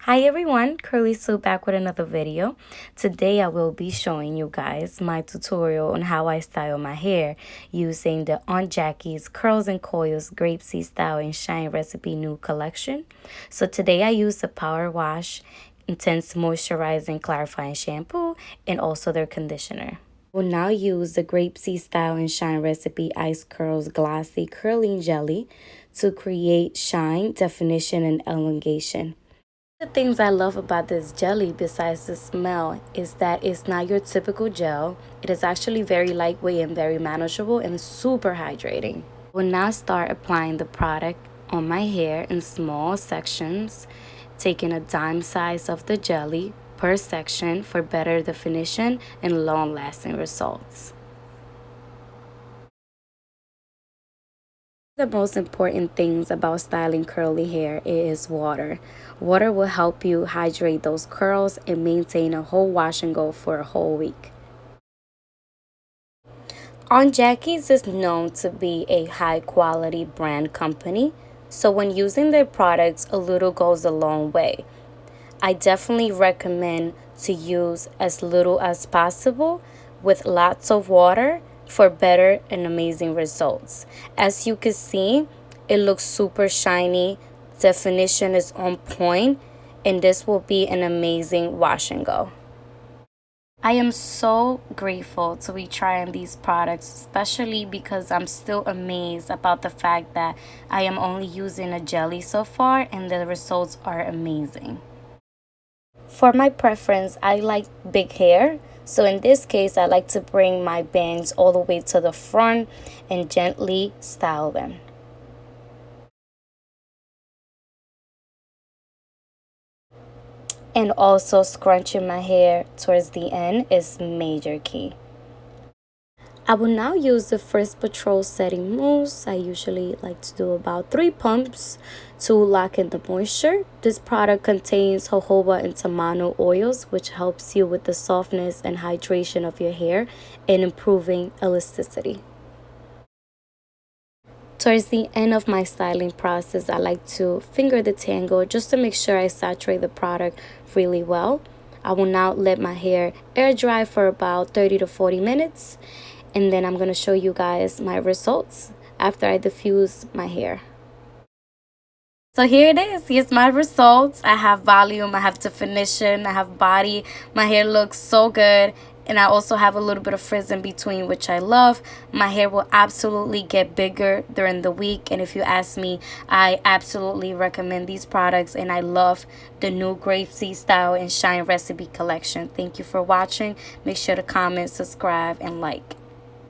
Hi everyone, Curly Sue back with another video. Today I will be showing you guys my tutorial on how I style my hair using the Aunt Jackie's Curls and Coils Grapeseed Style and Shine Recipe New Collection. So today I use the Power Wash, Intense Moisturizing Clarifying Shampoo, and also their conditioner. We'll now use the Grapeseed Style and Shine Recipe Ice Curls Glossy Curling Jelly to create shine, definition, and elongation. The things I love about this jelly besides the smell is that it's not your typical gel. It is actually very lightweight and very manageable and super hydrating. We'll now start applying the product on my hair in small sections, taking a dime size of the jelly per section for better definition and long-lasting results. The most important things about styling curly hair is water. Water will help you hydrate those curls and maintain a whole wash and go for a whole week. Aunt Jackie's is known to be a high quality brand company, so when using their products, a little goes a long way. I definitely recommend to use as little as possible with lots of water for better and amazing results. As you can see, it looks super shiny, definition is on point, and this will be an amazing wash and go. I am so grateful to be trying these products, especially because I'm still amazed about the fact that I am only using a jelly so far and the results are amazing. For my preference, I like big hair. So in this case, I like to bring my bangs all the way to the front and gently style them. And also scrunching my hair towards the end is major key. I will now use the first Patrol setting mousse. I usually like to do about 3 pumps to lock in the moisture. This product contains jojoba and tamano oils, which helps you with the softness and hydration of your hair and improving elasticity. Towards the end of my styling process, I like to finger detangle just to make sure I saturate the product really well. I will now let my hair air dry for about 30 to 40 minutes. And then I'm going to show you guys my results after I diffuse my hair. So here it is. Here's my results. I have volume, I have definition, I have body. My hair looks so good. And I also have a little bit of frizz in between, which I love. My hair will absolutely get bigger during the week. And if you ask me, I absolutely recommend these products. And I love the new Grapeseed Style and Shine Recipe Collection. Thank you for watching. Make sure to comment, subscribe, and like.